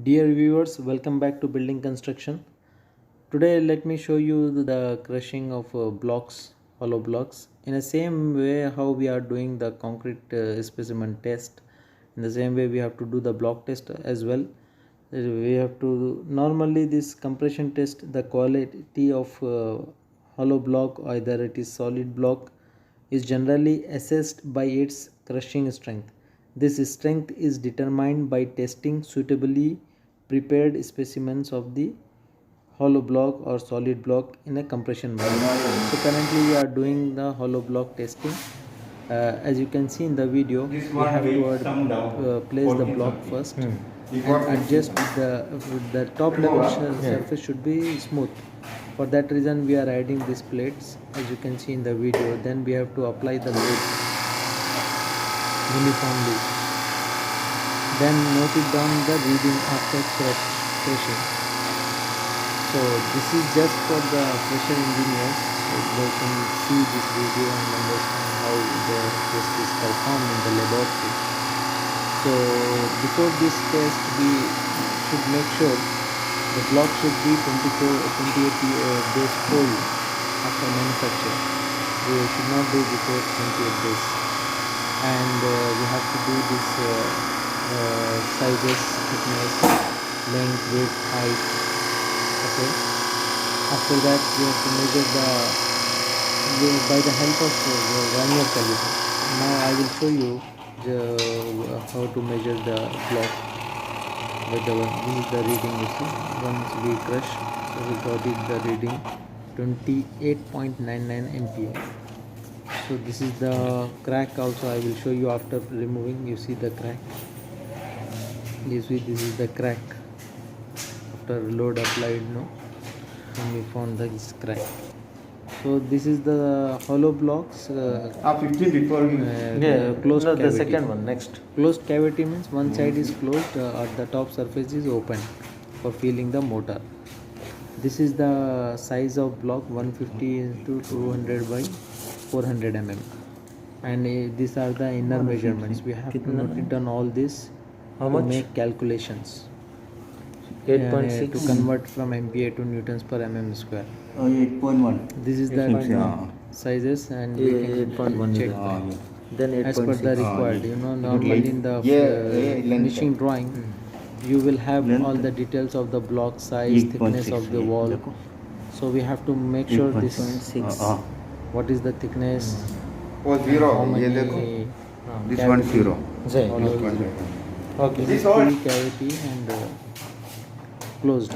Dear viewers, welcome back to Building Construction. Today, let me show you the crushing of blocks, hollow blocks. In the same way, how we are doing the concrete specimen test, in the same way we have to do the block test as well. We have to normally this compression test the quality of hollow block, either it is solid block, is generally assessed by its crushing strength. This strength is determined by testing suitably prepared specimens of the hollow block or solid block in a compression mode. So currently we are doing the hollow block testing. As you can see in the video, we have to place the block first and adjust the top level surface should be smooth. For that reason we are adding these plates, as you can see in the video. Then we have to apply the load uniformly. Then note it down the reading after crushing. So this is just for the fresher engineers, so they can see this video and understand how the test is performed in the laboratory. So before this test we should make sure the block should be 28 days old after manufacture. We should not do before 28 days. And we have to do this sizes, thickness, length, width, height. Okay. After that we have to measure by the help of vernier caliper. Now I will show you how to measure the block with this is the reading. You see, once we crush, so we got it the reading 28.99 MPa. So this is the crack also. I will show you after removing. You see the crack. You see, this is the crack after load applied. No, and we found this crack. So this is the hollow blocks. 15 before you. Closed No, cavity. the second one next. Closed cavity means one side is closed, at the top surface is open for filling the mortar. This is the size of block 150 into 200 by 400 mm, and these are the inner measurements. We have to note it on all this How to much? make calculations 8.6. to convert from MPa to newtons per mm square. 8.1. This is the 8.1. sizes, and we can 8.1 check is Then as per the 8.6. required. yeah. Normally in the length. finishing drawing, you will have Length. all the details of the block size, thickness 8.6, of the yeah. wall. So we have to make sure this 8.6. what is the thickness, Oh, how 0. many This one cavity, 0. Zay. all This of one it. 0. Okay. This is full cavity and closed.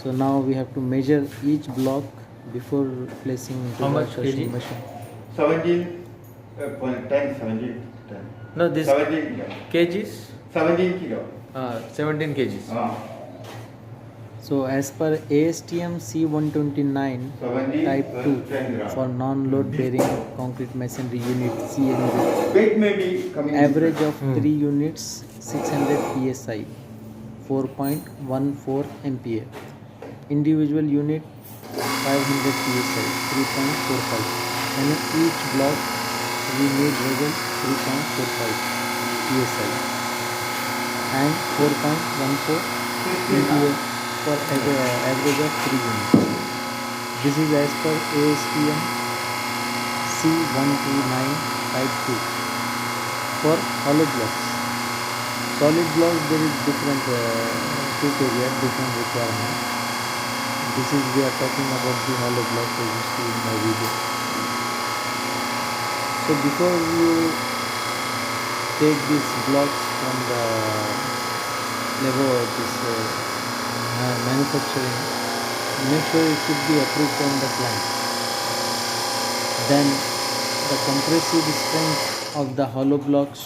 So now we have to measure each block before placing into How the much crushing kg? machine. 17. 17. No, this 17. kgs. 17 kilo. 17 kgs. So as per ASTM C129 70 type 2 10 gram. for non-load bearing concrete masonry unit CNB, Weight may be coming. average of 3 units 600 psi, 4.14 MPa. Individual unit 500 psi, 3.45. And in each block we need level 3.45 psi and 4.14 MPa for average of 3 units. This is as per ASTM C129 type 2 for hollow blocks. Solid blocks there is different criteria, different requirement. This is we are talking about the hollow blocks as you see in my video. So before you take these blocks from the level this manufacturing, make sure it should be approved from the client. Then the compressive strength of the hollow blocks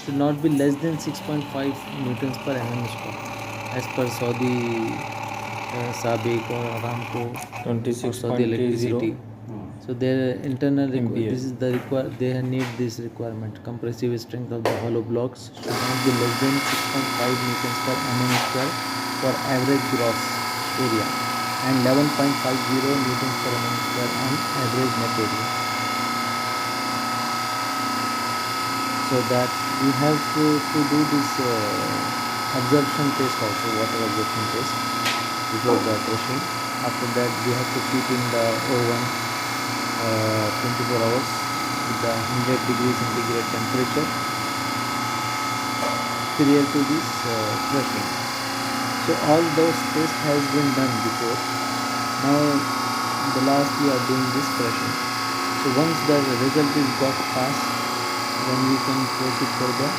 should not be less than 6.5 newtons per mm square as per Saudi Sabiq or Aramco or Saudi Electricity. So their internal MPa. this is the they need this requirement. Compressive strength of the hollow blocks should not be less than 6.5 newtons per mm square for average gross area and 11.50 newtons per mm square on average net area. So that we have to do this absorption test also, water absorption test before the crushing. After that we have to keep in the oven 24 hours with the 100 degrees centigrade temperature prior to this crushing. So all those tests has been done before. Now the last we are doing this crushing. So once the result is got passed, then we can proceed for the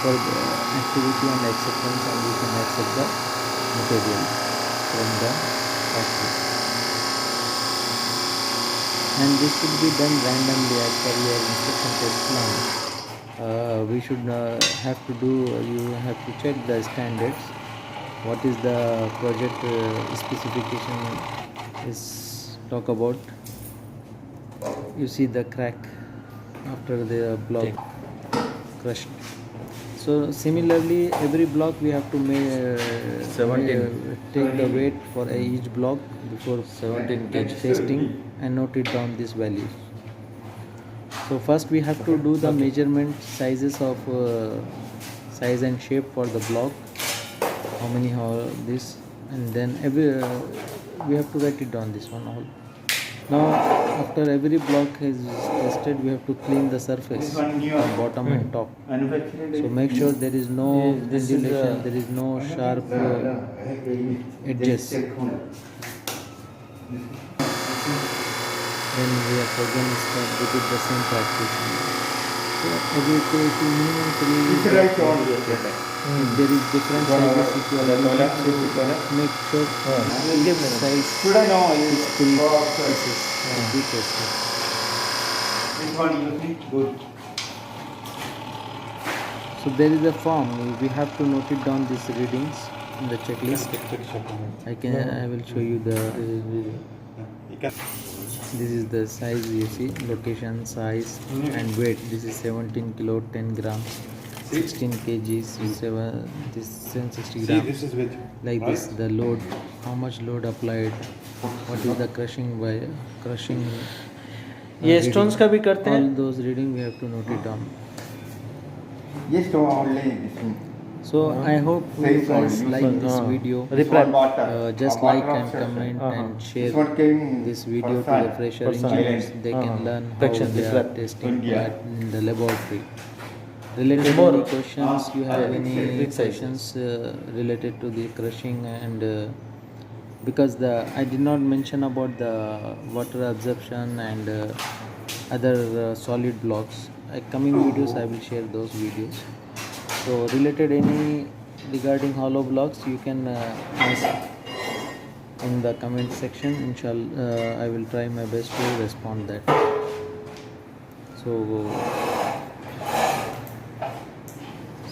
activity and acceptance, and we can accept the material from the factory. And this should be done randomly as per your inspection test plan. We should have to do, you have to check the standards. What is the project specification is talk about. You see the crack after the block crushed. So similarly, every block we have to take the weight for each block before 17 kg. testing and note it down these values. So first we have to do the measurement sizes of size and shape for the block. How many this, and then we have to write it down this one all. Now after every block is tested, we have to clean the surface from bottom and top. So make sure there is no This is undulation, there is no sharp edges. Then we have again repeat the same practice. So every minimum 3 if there is different sizes if you are using, so make sure each size Should I know? is 3 pieces to be tested. This one you think good. So there is a form, we have to note it down these readings in the checklist. I will show you the this is the size, you see, location, size and weight. This is 17 kilo 10 grams, 16 kgs, this 760 grams. This is with Like this, the load, how much load applied, what is the crushing ये stones का भी करते हैं? all those reading we have to note it down. Yes, no, only this one. So I hope you guys like this video. Just like and comment and share This one came this video to for the fun. fresher For engineers. science. They can learn how Section, they this are lab. testing India. in the laboratory. Related More. any questions, you have any Big sizes. questions related to the crushing and because I did not mention about the water absorption and other solid blocks. Coming videos I will share those videos. So related any regarding hollow blocks, you can ask in the comment section. Inshallah, I will try my best to respond that.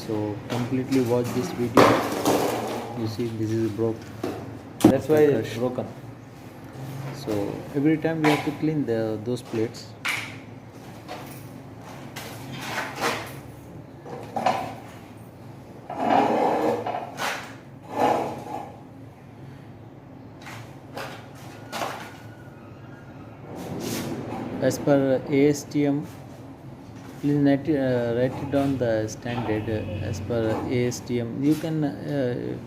So completely watch this video. You see, this is broke. That's why it's Crush. broken. So every time we have to clean those plates. As per ASTM, please write it down the standard as per ASTM. You can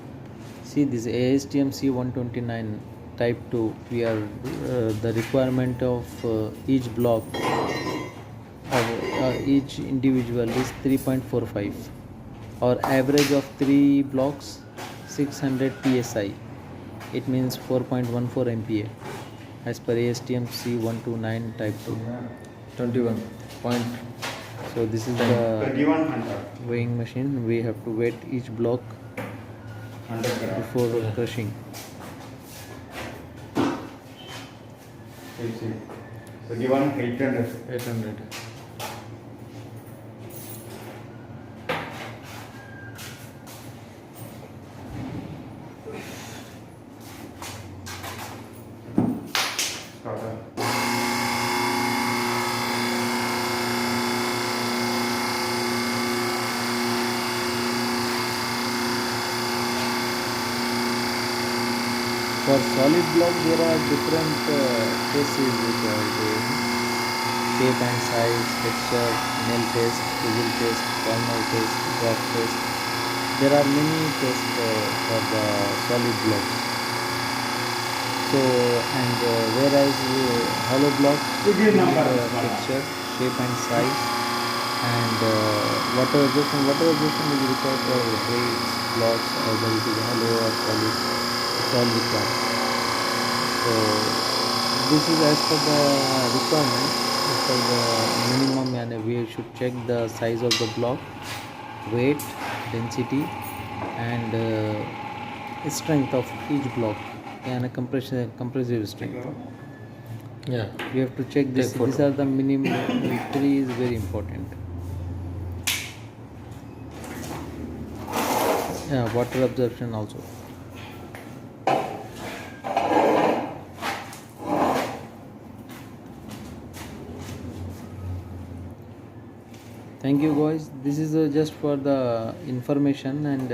see this ASTM C129 type 2. We are the requirement of each block of each individual is 3.45. Our average of 3 blocks 600 psi. It means 4.14 MPa. As per ASTM C129 type 2. 21 point. So this is the 2100. weighing machine. We have to weight each block 100 grams. before crushing. 21,800. 800. For solid blocks, there are different tests which are doing. Shape and size, texture, nail test, chisel test, corner test, drop test. there are many tests for the solid blocks. So and whereas hollow blocks It is need number. texture, shape and size, and water absorption is required for braids, blocks, either it is hollow or solid. It's all required. So this is as per the requirement, as per the minimum, and we should check the size of the block, weight, density, and strength of each block, and a compressive strength. Yeah. We have to check this. Take photo. These are the minimum. Three is very important. Yeah, water absorption also. Thank you guys. This is just for the information, and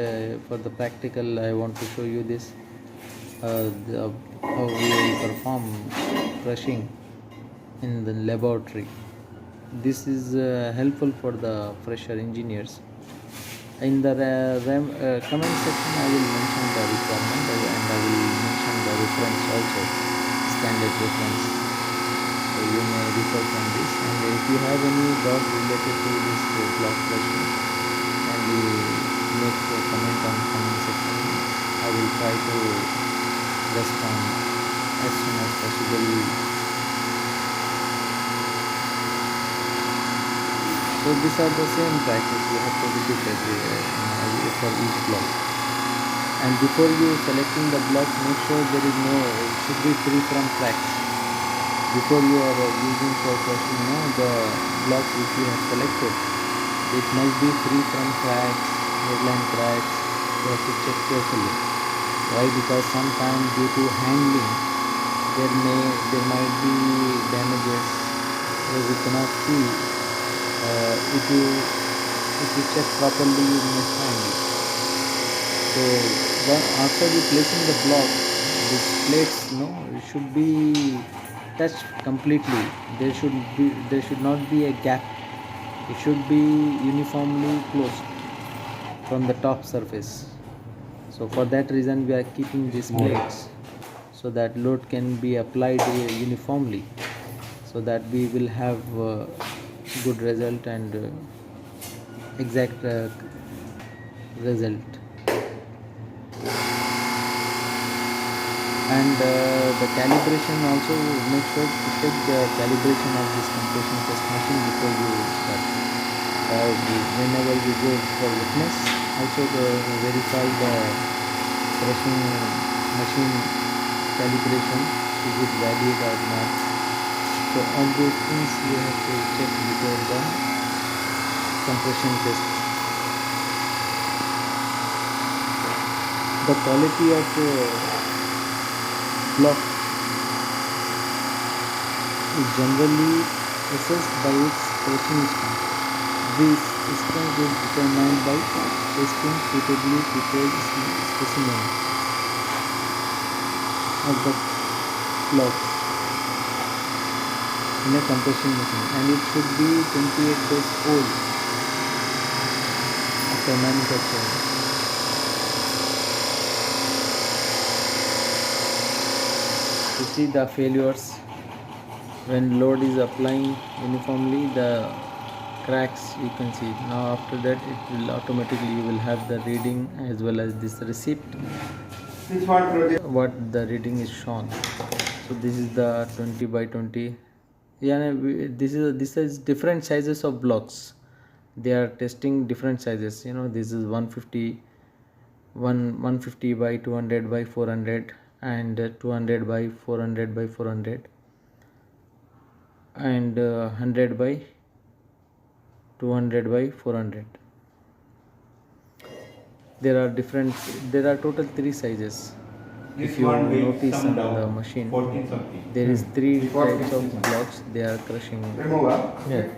for the practical I want to show you this, how we will perform crushing in the laboratory. This is helpful for the fresher engineers. In the comment section I will mention the requirement, and I will mention the reference also, standard reference. So you may refer from this, and if you have any doubt related to this block crushing, kindly make a comment on comment section. I will try to respond as soon as possible. So these are the same practice you have to repeat for each block. And before you selecting the block, make sure there is it should be free from cracks. Before you are using for crushing, the block which you have selected, it must be free from cracks, headline cracks. You have to check carefully. Why? Because sometimes due to handling, there might be damages we cannot see. If you check properly, you may find it. So after you placing the block, these plates it should be touched completely. There should not be a gap. It should be uniformly closed from the top surface. So for that reason we are keeping these plates, so that load can be applied uniformly, so that we will have good result and exact result. And the calibration also, make sure to check the calibration of this compression test machine before you start. Whenever you go for witness, also verify the crushing machine calibration, is it valid or not. So all those things you have to check before the compression test. The quality of block is generally assessed by its crushing strength. This strength is determined by testing suitably prepared specimen of the block in a compression machine, and it should be 28 days old after manufacturing. You see the failures when load is applying uniformly, the cracks you can see. Now after that it will automatically, you will have the reading as well as this receipt, This one project. what the reading is shown. So this is the 20 by 20. Yeah, this is different sizes of blocks. They are testing different sizes. This is 150 by 200 by 400, and 200 by 400 by 400, and 100 by 200 by 400. There are total 3 sizes. This If you one will notice come on down, the machine, 14 something. there is 3 14 types of blocks they are crushing. Remove, huh? Yeah.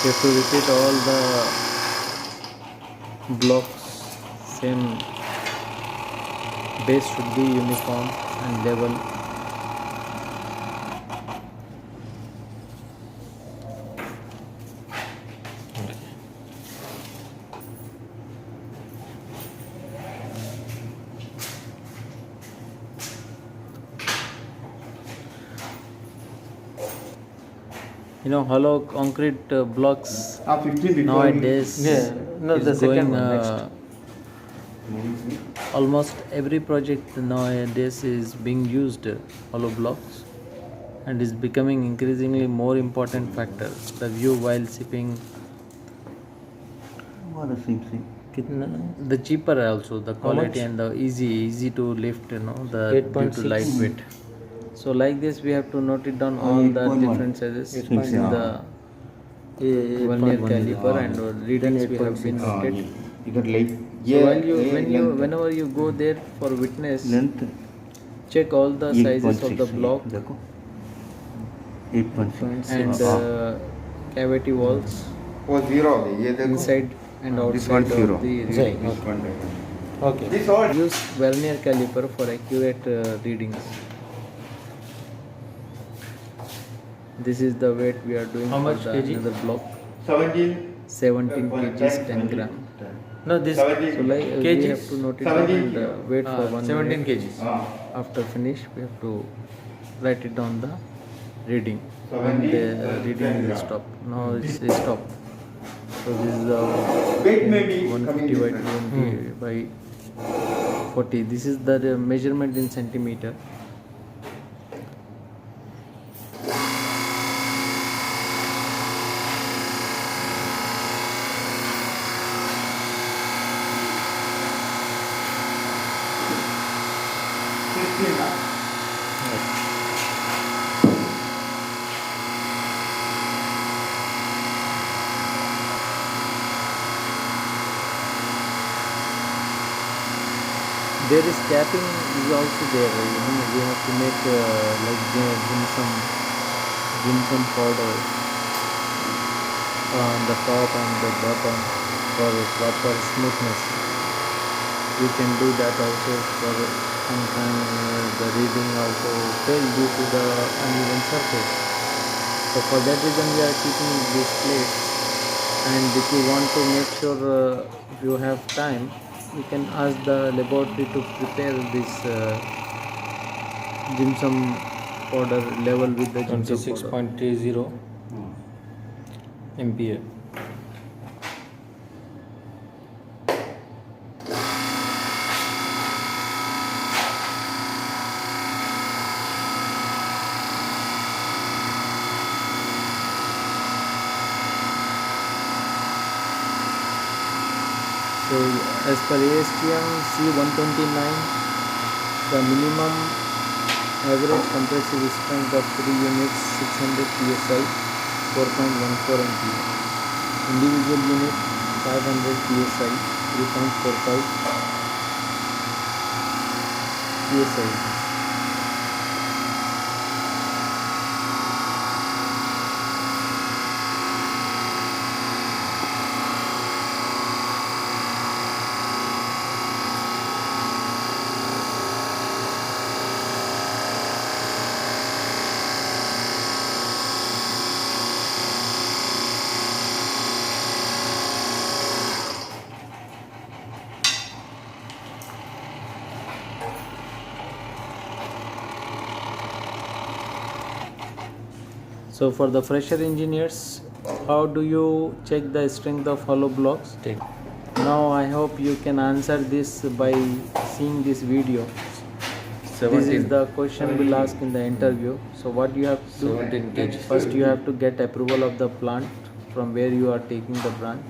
You have to repeat all the blocks. Same base should be uniform and level. You know, hollow concrete blocks 15 before nowadays Yeah, no, is the second going one, next. almost every project nowadays is being used hollow blocks, and is becoming increasingly more important factor. The view while shipping, the cheaper also, the quality much? and the easy to lift, you know, the due to 8.6. lightweight. So like this we have to note it down all the 8.1. different sizes in the vernier caliper, and readings we have been noted. You got like So whenever you go there for witness, length check all the sizes of the block देखो 8.6 and cavity walls वो zero हो गई ये देखो inside and This one outside zero. of the Right. reading. This one देखो. Okay. This all Use vernier caliper for accurate readings. This is the weight we are doing How for much the kg? another block. 17 17 kgs 10 gram. No, this 17 So like we kgs. have to note it down 17 and wait for 1 17 minute. kgs. After finish we have to write it down the reading. When 17, the reading 10 will gram. stop. Now it's stop. So this is the Weight may be 150 by coming 20 by 40. This is the measurement in centimeter. There is capping is also there. You know, we have to make like ginseng powder on the top and the bottom for proper smoothness. We can do that also for sometimes the reading also fail due to the uneven surface. So for that reason we are keeping these plates. And if you want to make sure you have time, you can ask the laboratory to prepare this gypsum powder level with the gypsum powder. 26.30 MPa. So as per ASTM C129, the minimum average compressive strength of 3 units 600 psi 4.14 MPa. Individual unit 500 psi 3.45 psi. So for the fresher engineers, how do you check the strength of hollow blocks? Take. Now I hope you can answer this by seeing this video. This is 17. the question we'll ask in the interview. So what you have to do? 17 kg. First you have to get approval of the plant from where you are taking the branch.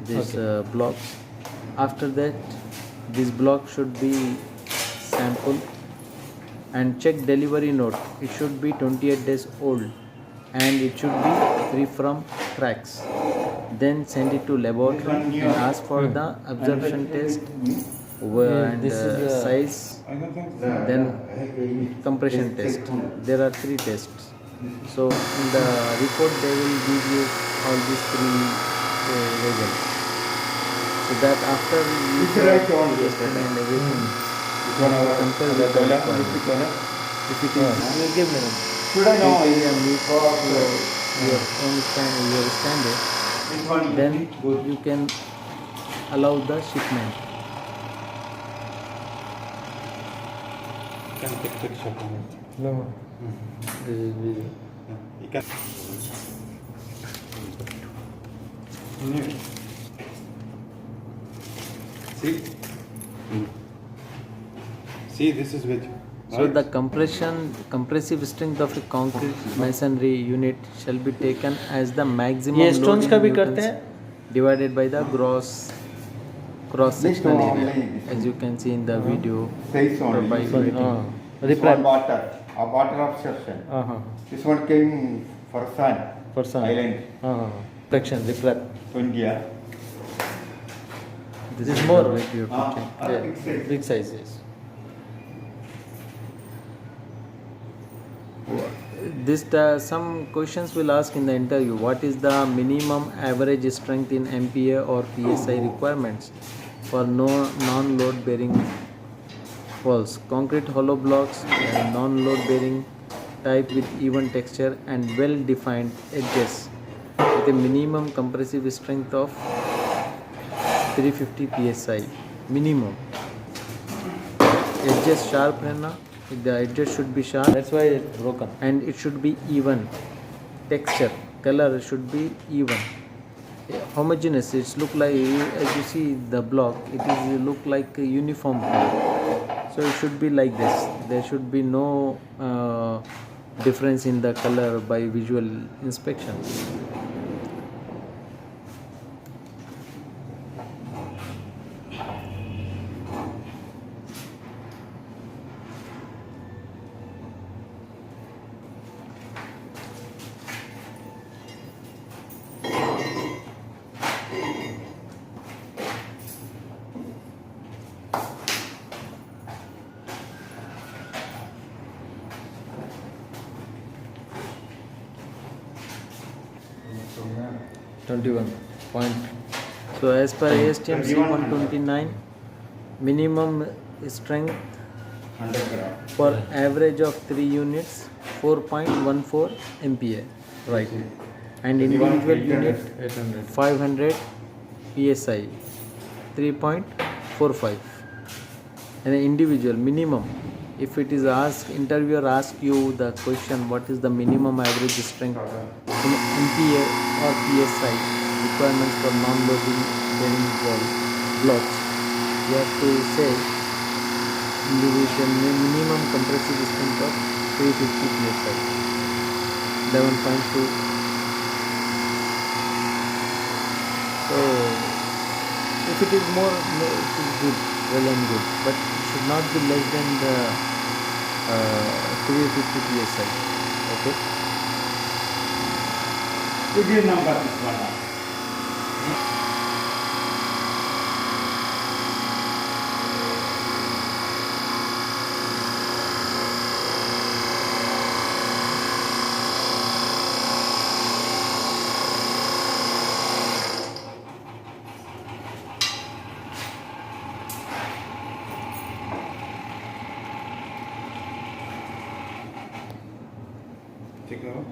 This blocks. After that, this block should be sampled and check delivery note. It should be 28 days old and it should be free from cracks. Then send it to laboratory and ask for the absorption test and this is size, then compression test. There are 3 tests. So in the report they will give you all these three results. So that after you It's right on this testing and everything, This one our compare the with the toilet, requirement. this toilet. If it is give me Should I know? criteria meets For your own your standard, this one then good. you can allow the shipment. Can take picture from it. No. This is video. You can. See? See, this is which. So the compressive strength of a concrete masonry unit shall be taken as the maximum ये load stones in का भी newtons करते हैं? divided by the cross sectional This area, only, this as you can see in the video. Size only. By This one, weighting. this one water, a water obstruction. Uh-huh. This one came for sun. For sun. Island Uh-huh. Reflection, reflect. to India. This This is more. the weight you have to check. Yeah. Big size. Big size, yes. Some questions will ask in the interview. What is the minimum average strength in MPa or PSI requirements for non-load bearing walls? Concrete hollow blocks, non-load bearing type with even texture and well-defined edges with a minimum compressive strength of 350 psi. Minimum. Edges sharp रहना. The edges should be sharp. That's why it's broken. And it should be even. Texture, color should be even. Homogeneous. It's look like, as you see the block, it is look like a uniform color. So it should be like this. There should be no difference in the color by visual inspection. So, 21 point. So as per ASTM C129, minimum strength 100 gram. for average of 3 units 4.14 MPa, right? And individual unit 800. 500 psi 3.45. And the individual minimum, if it is asked, interviewer asks you the question, what is the minimum average strength in MPa or psi requirements for non-loading bearing wall blocks, you have to say individual minimum compressive strength of 350 psi 11.2. So if it is more, it is good, well and good, but it should not be less than the 350 psi. Okay. Serial number this one. Check it out.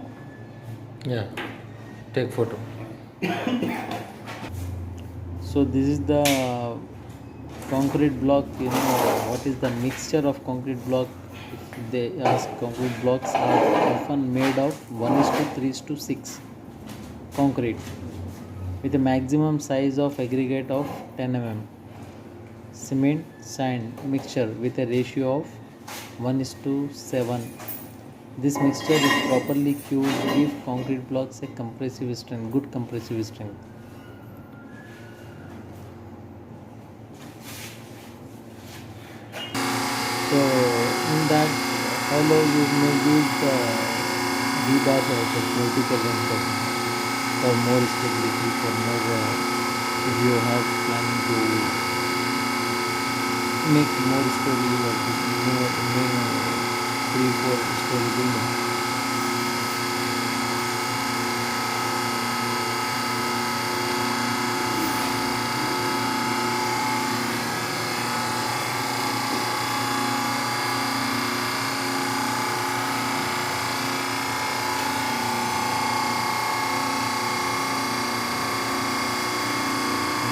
Yeah. Take photo. So this is the concrete block. You know what is the mixture of concrete block? If they ask, concrete blocks are often made of 1:3:6 concrete with a maximum size of aggregate of 10 mm. Cement sand mixture with a ratio of 1:7. This mixture, if properly cured, give concrete blocks a compressive strength, good compressive strength. So in that hollow you may use the rebars also, vertical reinforcement for more stability, for more if you have planning to make more story or more 3-4 story building.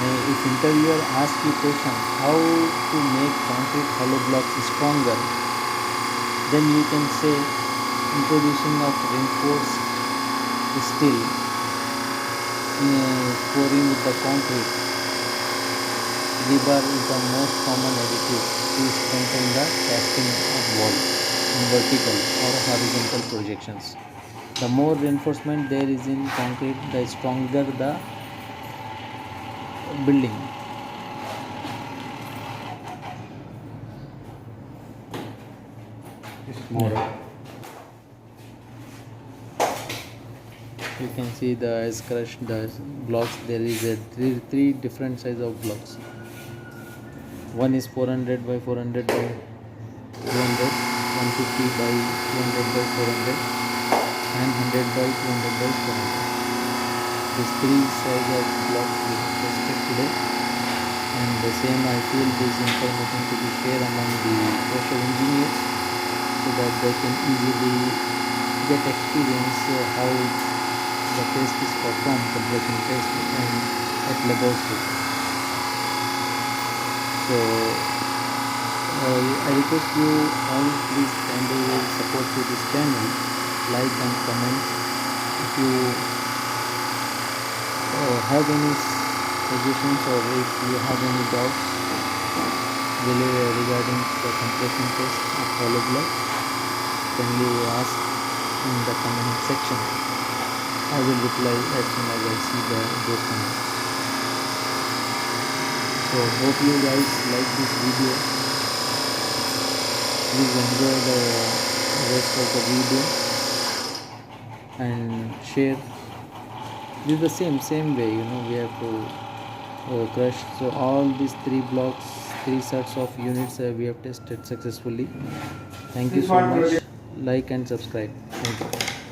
If interviewer asks you question how to make concrete hollow blocks stronger, then you can say introducing of reinforced steel, pouring with the concrete. Rebar is the most common additive to strengthen the casting of wall in vertical or horizontal projections. The more reinforcement there is in concrete, the stronger the building. It's more. You can see the as crushed the blocks. There is a three different size of blocks. One is 400 by 400 by 200, 150 by 200 by 400, and 100 by 200 by 400. These three size of blocks we have tested today, and the same I feel this information to be shared among the pressure engineers so that they can easily get experience how the test is performed, compression test and at laboratory. So I request you all please kindly support to this channel, like and comment. If you have any suggestions or if you have any doubts regarding the compression test of hollow blocks, kindly ask in the comment section. I will reply as soon as I see those comments. So hope you guys like this video. Please enjoy the rest of the video and share. This is the same way, we have to crush. So all these three sets of units we have tested successfully. Thank you so much. Like and subscribe. Thank you.